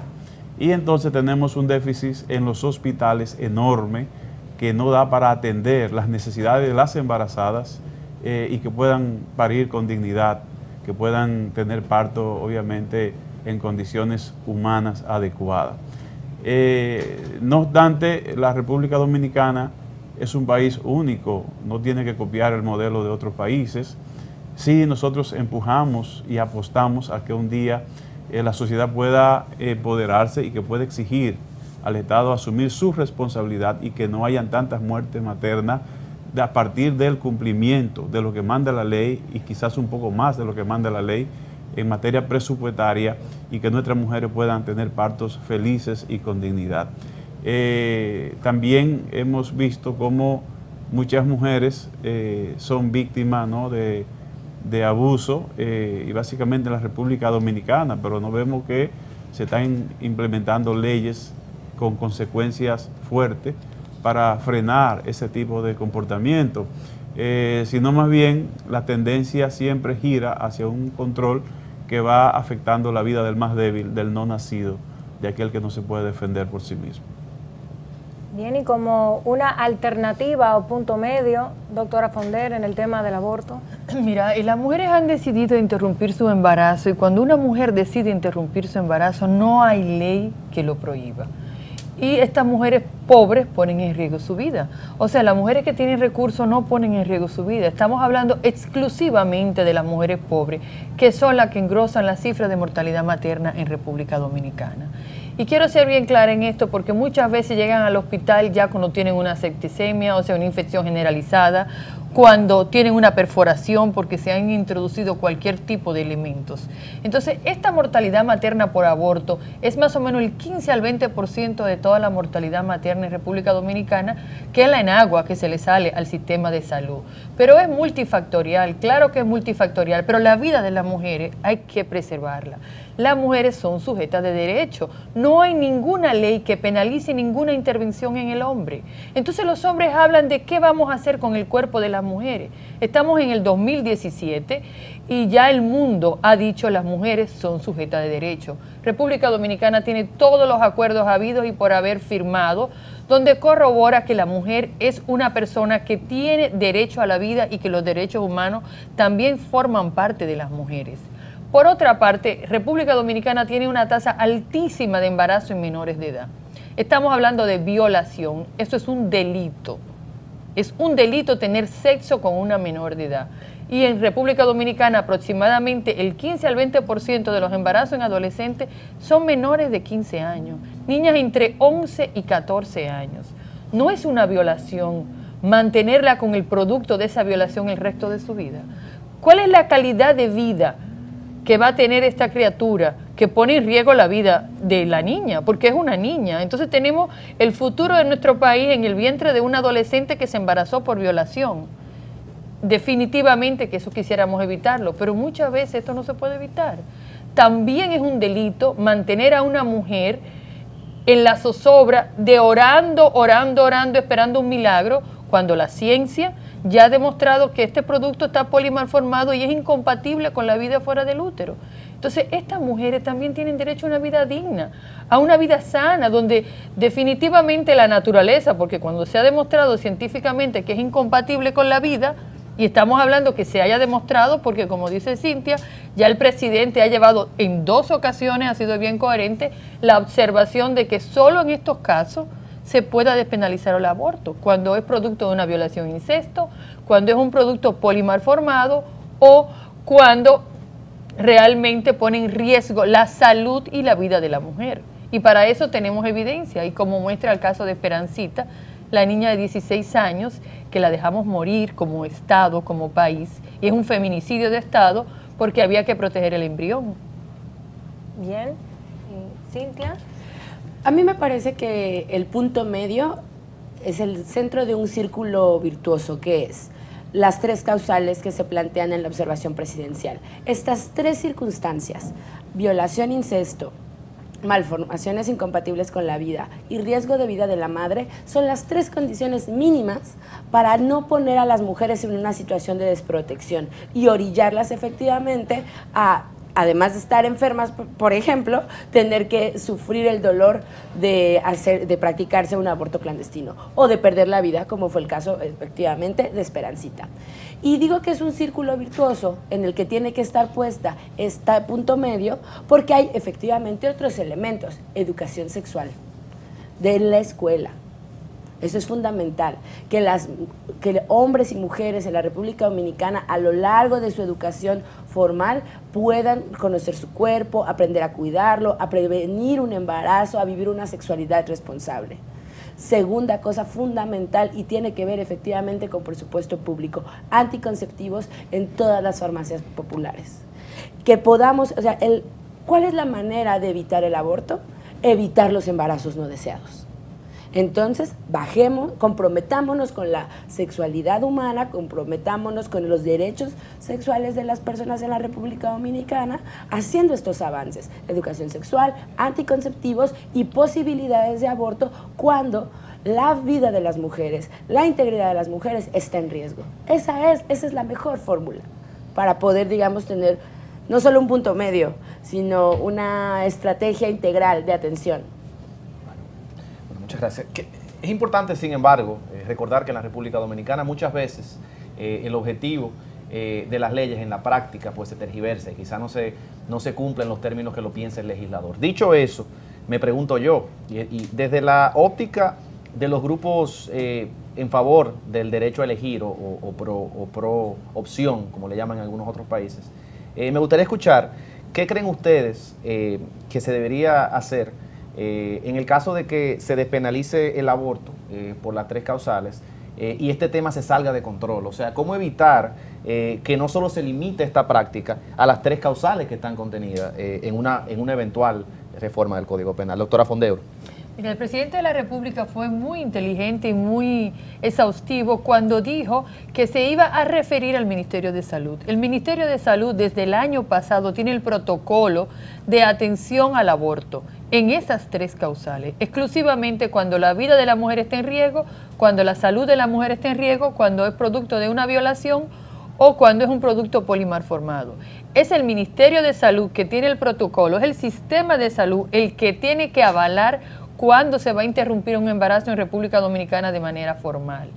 Y entonces tenemos un déficit en los hospitales enorme que no da para atender las necesidades de las embarazadas y que puedan parir con dignidad, que puedan tener parto obviamente en condiciones humanas adecuadas. No obstante, la República Dominicana es un país único, no tiene que copiar el modelo de otros países. Sí, nosotros empujamos y apostamos a que un día la sociedad pueda empoderarse y que pueda exigir al Estado asumir su responsabilidad y que no hayan tantas muertes maternas a partir del cumplimiento de lo que manda la ley y quizás un poco más de lo que manda la ley en materia presupuestaria y que nuestras mujeres puedan tener partos felices y con dignidad. También hemos visto cómo muchas mujeres son víctimas, ¿no?, de abuso y básicamente en la República Dominicana, pero no vemos que se están implementando leyes con consecuencias fuertes para frenar ese tipo de comportamiento, sino más bien la tendencia siempre gira hacia un control que va afectando la vida del más débil, del no nacido, de aquel que no se puede defender por sí mismo. Bien, y como una alternativa o punto medio, doctora Fonder, en el tema del aborto. Mira, las mujeres han decidido interrumpir su embarazo y cuando una mujer decide interrumpir su embarazo no hay ley que lo prohíba. Y estas mujeres pobres ponen en riesgo su vida. O sea, las mujeres que tienen recursos no ponen en riesgo su vida. Estamos hablando exclusivamente de las mujeres pobres, que son las que engrosan la cifra de mortalidad materna en República Dominicana. Y quiero ser bien clara en esto porque muchas veces llegan al hospital ya cuando tienen una septicemia, o sea, una infección generalizada, cuando tienen una perforación porque se han introducido cualquier tipo de elementos. Entonces, esta mortalidad materna por aborto es más o menos el 15 al 20% de toda la mortalidad materna en República Dominicana, que es la enagua que se le sale al sistema de salud. Pero es multifactorial, claro que es multifactorial, pero la vida de las mujeres hay que preservarla. Las mujeres son sujetas de derecho. No hay ninguna ley que penalice ninguna intervención en el hombre. Entonces los hombres hablan de qué vamos a hacer con el cuerpo de las mujeres. Estamos en el 2017 y ya el mundo ha dicho las mujeres son sujetas de derecho. República Dominicana tiene todos los acuerdos habidos y por haber firmado, donde corrobora que la mujer es una persona que tiene derecho a la vida y que los derechos humanos también forman parte de las mujeres. Por otra parte, República Dominicana tiene una tasa altísima de embarazo en menores de edad. Estamos hablando de violación, eso es un delito. Es un delito tener sexo con una menor de edad. Y en República Dominicana aproximadamente el 15 al 20% de los embarazos en adolescentes son menores de 15 años, niñas entre 11 y 14 años. No es una violación mantenerla con el producto de esa violación el resto de su vida. ¿Cuál es la calidad de vida que va a tener esta criatura que pone en riesgo la vida de la niña, porque es una niña. Entonces tenemos el futuro de nuestro país en el vientre de un adolescente que se embarazó por violación. Definitivamente que eso quisiéramos evitarlo, pero muchas veces esto no se puede evitar. También es un delito mantener a una mujer en la zozobra de orando, esperando un milagro, cuando la ciencia ya ha demostrado que este producto está polimalformado y es incompatible con la vida fuera del útero. Entonces, estas mujeres también tienen derecho a una vida digna, a una vida sana, donde definitivamente la naturaleza, porque cuando se ha demostrado científicamente que es incompatible con la vida, y estamos hablando que se haya demostrado, porque como dice Cintia, ya el presidente ha llevado en 2 ocasiones, ha sido bien coherente, la observación de que solo en estos casos se pueda despenalizar el aborto, cuando es producto de una violación incesto, cuando es un producto polimalformado o cuando realmente pone en riesgo la salud y la vida de la mujer. Y para eso tenemos evidencia, y como muestra el caso de Esperancita, la niña de 16 años, que la dejamos morir como Estado, como país, y es un feminicidio de Estado porque había que proteger el embrión. Bien, Cintia. A mí me parece que el punto medio es el centro de un círculo virtuoso, que es las 3 causales que se plantean en la observación presidencial. Estas 3 circunstancias, violación, incesto, malformaciones incompatibles con la vida y riesgo de vida de la madre, son las 3 condiciones mínimas para no poner a las mujeres en una situación de desprotección y orillarlas efectivamente a, además de estar enfermas, por ejemplo, tener que sufrir el dolor de practicarse un aborto clandestino o de perder la vida, como fue el caso efectivamente de Esperancita. Y digo que es un círculo virtuoso en el que tiene que estar puesta este punto medio, porque hay efectivamente otros elementos. Educación sexual de la escuela. Eso es fundamental, que hombres y mujeres en la República Dominicana a lo largo de su educación formal puedan conocer su cuerpo, aprender a cuidarlo, a prevenir un embarazo, a vivir una sexualidad responsable. Segunda cosa fundamental, y tiene que ver efectivamente con presupuesto público, anticonceptivos en todas las farmacias populares. Que podamos, o sea, ¿cuál es la manera de evitar el aborto? Evitar los embarazos no deseados. Entonces, comprometámonos con la sexualidad humana, comprometámonos con los derechos sexuales de las personas en la República Dominicana, haciendo estos avances, educación sexual, anticonceptivos y posibilidades de aborto cuando la vida de las mujeres, la integridad de las mujeres está en riesgo. Esa es la mejor fórmula para poder, digamos, tener no solo un punto medio, sino una estrategia integral de atención. Muchas gracias. Es importante, sin embargo, recordar que en la República Dominicana muchas veces el objetivo de las leyes en la práctica pues se tergiversa y quizá no se cumplen los términos que lo piensa el legislador. Dicho eso, me pregunto yo, y desde la óptica de los grupos en favor del derecho a elegir o pro opción, como le llaman en algunos otros países, me gustaría escuchar qué creen ustedes que se debería hacer en el caso de que se despenalice el aborto por las 3 causales y este tema se salga de control. O sea, ¿cómo evitar que no solo se limite esta práctica a las 3 causales que están contenidas en una eventual reforma del Código Penal? Doctora Fondeuro. Mira, el presidente de la República fue muy inteligente y muy exhaustivo cuando dijo que se iba a referir al Ministerio de Salud. El Ministerio de Salud desde el año pasado tiene el protocolo de atención al aborto en esas 3 causales, exclusivamente cuando la vida de la mujer está en riesgo, cuando la salud de la mujer está en riesgo, cuando es producto de una violación o cuando es un producto polimalformado. Es el Ministerio de Salud que tiene el protocolo, es el sistema de salud el que tiene que avalar cuándo se va a interrumpir un embarazo en República Dominicana de manera formal.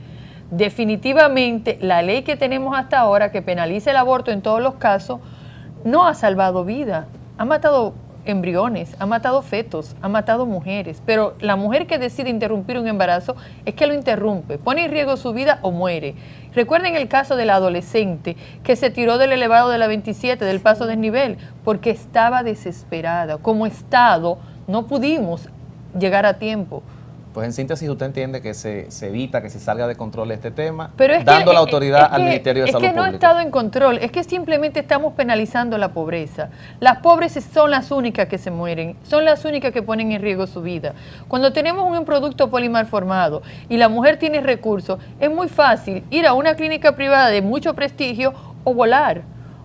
Definitivamente, la ley que tenemos hasta ahora, que penaliza el aborto en todos los casos, no ha salvado vida. Ha matado embriones, ha matado fetos, ha matado mujeres, pero la mujer que decide interrumpir un embarazo es que lo interrumpe, pone en riesgo su vida o muere. Recuerden el caso de la adolescente que se tiró del elevado de la 27, del paso desnivel, porque estaba desesperada. Como Estado no pudimos llegar a tiempo Pues en síntesis, usted entiende que se evita que se salga de control este tema, pero es dando que, la autoridad al Ministerio de Salud Pública. Es que no ha estado en control, es que simplemente estamos penalizando la pobreza. Las pobres son las únicas que se mueren, son las únicas que ponen en riesgo su vida. Cuando tenemos un producto polimalformado y la mujer tiene recursos, es muy fácil ir a una clínica privada de mucho prestigio o volar,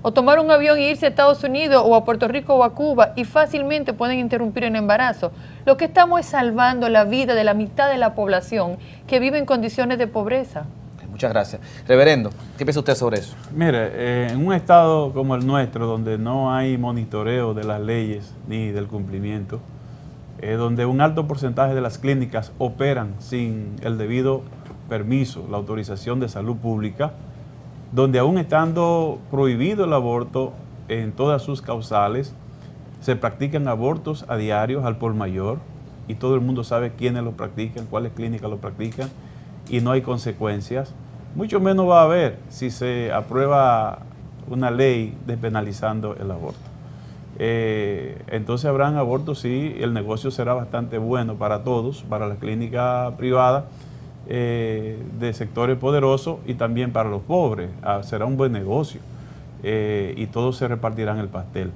o tomar un avión e irse a Estados Unidos o a Puerto Rico o a Cuba y fácilmente pueden interrumpir el embarazo. Lo que estamos es salvando la vida de la mitad de la población que vive en condiciones de pobreza. Muchas gracias. Reverendo, ¿qué piensa usted sobre eso? Mire, en un estado como el nuestro, donde no hay monitoreo de las leyes ni del cumplimiento, donde un alto porcentaje de las clínicas operan sin el debido permiso, la autorización de salud pública, donde aún estando prohibido el aborto en todas sus causales, se practican abortos a diario al por mayor y todo el mundo sabe quiénes lo practican, cuáles clínicas lo practican y no hay consecuencias. Mucho menos va a haber si se aprueba una ley despenalizando el aborto. Entonces habrán abortos, sí, el negocio será bastante bueno para todos, para la clínica privada, de sectores poderosos y también para los pobres. Será un buen negocio y todos se repartirán el pastel.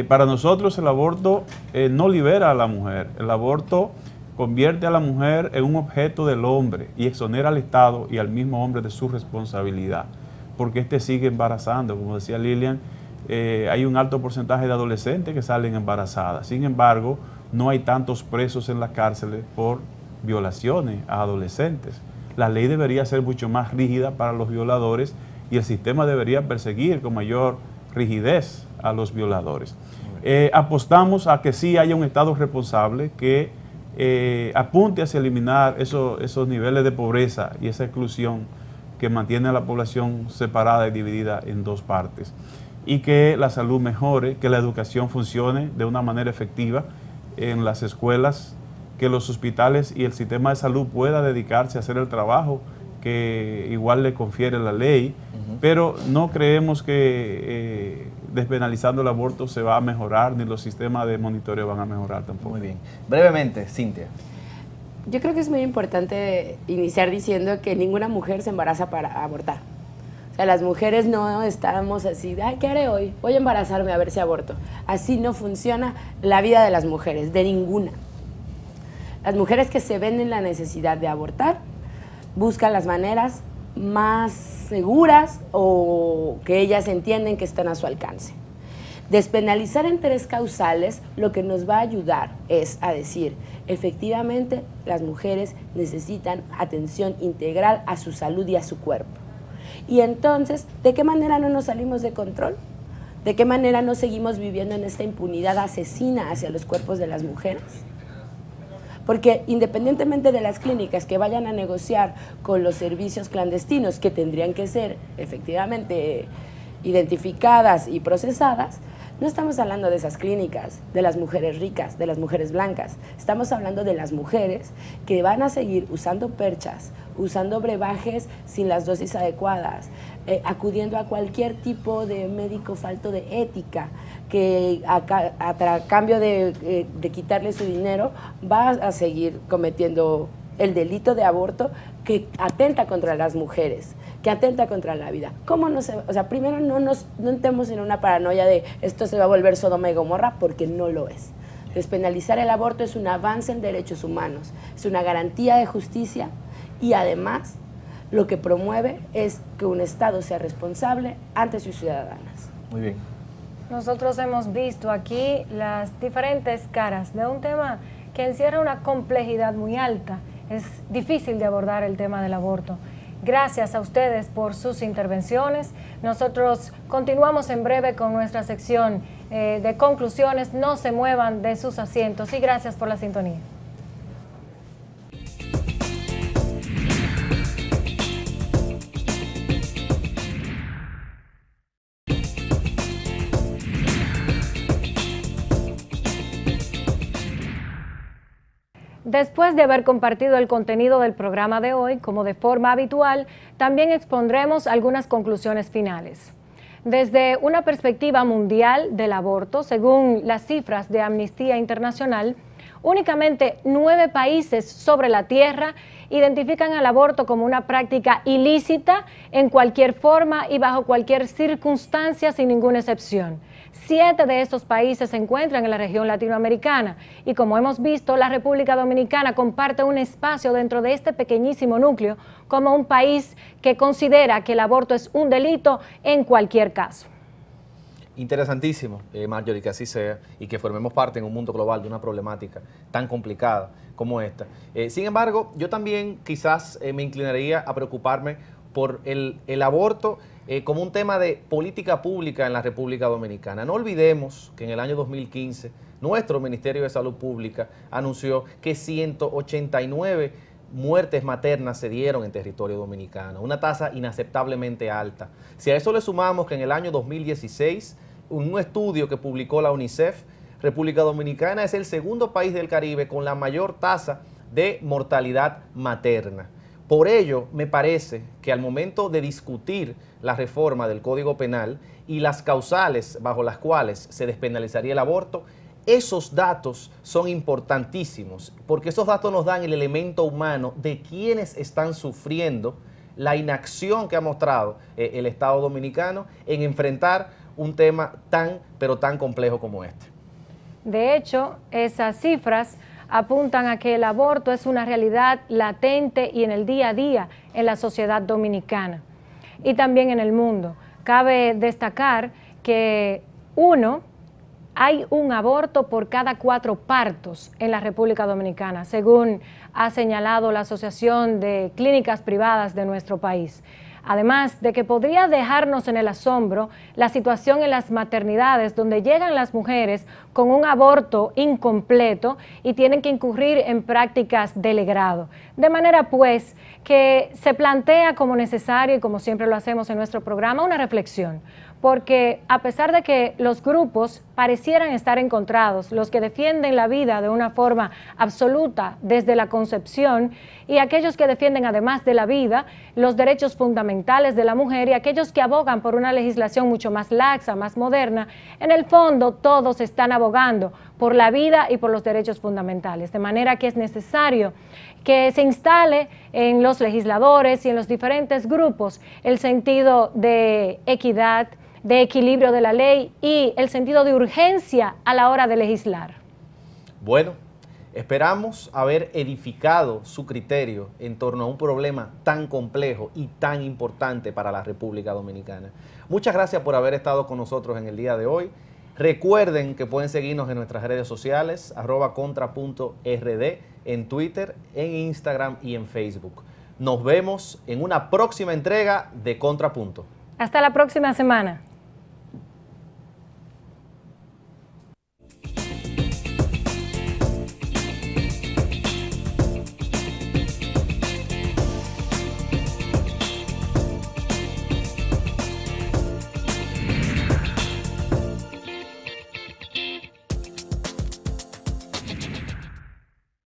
Para nosotros el aborto no libera a la mujer, el aborto convierte a la mujer en un objeto del hombre y exonera al Estado y al mismo hombre de su responsabilidad, porque éste sigue embarazando. Como decía Lilian, hay un alto porcentaje de adolescentes que salen embarazadas. Sin embargo, no hay tantos presos en las cárceles por violaciones a adolescentes. La ley debería ser mucho más rígida para los violadores y el sistema debería perseguir con mayor rigidez a los violadores. Apostamos a que sí haya un Estado responsable que apunte hacia eliminar esos niveles de pobreza y esa exclusión que mantiene a la población separada y dividida en dos partes, y que la salud mejore, que la educación funcione de una manera efectiva en las escuelas, que los hospitales y el sistema de salud pueda dedicarse a hacer el trabajo que igual le confiere la ley, pero no creemos que despenalizando el aborto se va a mejorar, ni los sistemas de monitoreo van a mejorar tampoco. Muy bien. Brevemente, Cintia. Yo creo que es muy importante iniciar diciendo que ninguna mujer se embaraza para abortar. O sea, las mujeres no estamos así, ay, ¿qué haré hoy? Voy a embarazarme a ver si aborto. Así no funciona la vida de las mujeres, de ninguna. Las mujeres que se ven en la necesidad de abortar buscan las maneras más seguras o que ellas entienden que están a su alcance. Despenalizar en 3 causales lo que nos va a ayudar es a decir, efectivamente las mujeres necesitan atención integral a su salud y a su cuerpo. Y entonces, ¿de qué manera no nos salimos de control? ¿De qué manera no seguimos viviendo en esta impunidad asesina hacia los cuerpos de las mujeres? Porque independientemente de las clínicas que vayan a negociar con los servicios clandestinos, que tendrían que ser efectivamente identificadas y procesadas, no estamos hablando de esas clínicas, de las mujeres ricas, de las mujeres blancas. Estamos hablando de las mujeres que van a seguir usando perchas, usando brebajes sin las dosis adecuadas, acudiendo a cualquier tipo de médico falto de ética, que a cambio de quitarle su dinero va a seguir cometiendo el delito de aborto que atenta contra las mujeres, que atenta contra la vida. ¿Cómo no se, o sea, primero no entremos en una paranoia de esto se va a volver Sodoma y Gomorra, porque no lo es. Despenalizar el aborto es un avance en derechos humanos, es una garantía de justicia y además lo que promueve es que un Estado sea responsable ante sus ciudadanas. Muy bien. Nosotros hemos visto aquí las diferentes caras de un tema que encierra una complejidad muy alta. Es difícil de abordar el tema del aborto. Gracias a ustedes por sus intervenciones. Nosotros continuamos en breve con nuestra sección de conclusiones. No se muevan de sus asientos y gracias por la sintonía. Después de haber compartido el contenido del programa de hoy, como de forma habitual, también expondremos algunas conclusiones finales. Desde una perspectiva mundial del aborto, según las cifras de Amnistía Internacional, Únicamente 9 países sobre la Tierra identifican el aborto como una práctica ilícita en cualquier forma y bajo cualquier circunstancia, sin ninguna excepción. 7 de estos países se encuentran en la región latinoamericana y, como hemos visto, la República Dominicana comparte un espacio dentro de este pequeñísimo núcleo como un país que considera que el aborto es un delito en cualquier caso. Interesantísimo, Marjorie, que así sea y que formemos parte en un mundo global de una problemática tan complicada como esta. Sin embargo, yo también quizás me inclinaría a preocuparme por el aborto como un tema de política pública en la República Dominicana. No olvidemos que en el año 2015 nuestro Ministerio de Salud Pública anunció que 189 muertes maternas se dieron en territorio dominicano, una tasa inaceptablemente alta. Si a eso le sumamos que en el año 2016, un estudio que publicó la UNICEF, República Dominicana es el segundo país del Caribe con la mayor tasa de mortalidad materna. Por ello, me parece que al momento de discutir la reforma del Código Penal y las causales bajo las cuales se despenalizaría el aborto, esos datos son importantísimos, porque esos datos nos dan el elemento humano de quienes están sufriendo la inacción que ha mostrado el Estado dominicano en enfrentar un tema tan, pero tan complejo como este. De hecho, esas cifras apuntan a que el aborto es una realidad latente y en el día a día en la sociedad dominicana y también en el mundo. Cabe destacar que hay un aborto por cada 4 partos en la República Dominicana, según ha señalado la Asociación de Clínicas Privadas de nuestro país. Además de que podría dejarnos en el asombro la situación en las maternidades donde llegan las mujeres con un aborto incompleto y tienen que incurrir en prácticas de legrado. De manera pues que se plantea como necesario, y como siempre lo hacemos en nuestro programa, una reflexión. Porque a pesar de que los grupos parecieran estar encontrados, los que defienden la vida de una forma absoluta desde la concepción y aquellos que defienden además de la vida los derechos fundamentales de la mujer y aquellos que abogan por una legislación mucho más laxa, más moderna, en el fondo todos están abogando por la vida y por los derechos fundamentales. De manera que es necesario que se instale en los legisladores y en los diferentes grupos el sentido de equidad, de equilibrio de la ley y el sentido de urgencia a la hora de legislar. Bueno, esperamos haber edificado su criterio en torno a un problema tan complejo y tan importante para la República Dominicana. Muchas gracias por haber estado con nosotros en el día de hoy. Recuerden que pueden seguirnos en nuestras redes sociales, @contra.rd, en Twitter, en Instagram y en Facebook. Nos vemos en una próxima entrega de Contrapunto. Hasta la próxima semana.